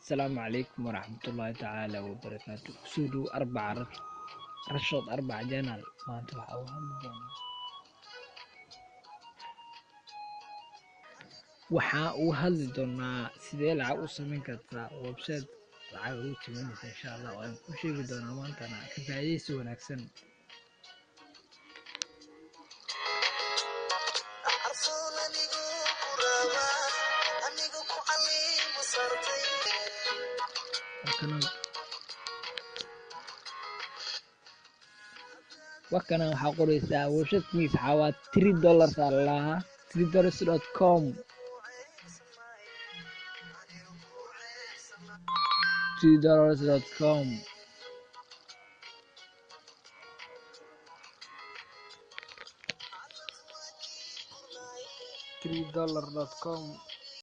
السلام عليكم ورحمة الله تعالى وبركاته. سودو أربعة رشود 4 جنال ما أنت waxaa u hadli doonaa sidee lacag u samayn kartaa website lacag ugu timaanaysa insha Allah waan ku sheegi doonaa maantana ka faa'iideysi wanaagsan. wakana waxaa qoraysaa website-kiisa waxaa waa $3 aa lahaa $3.com $3.com $3.com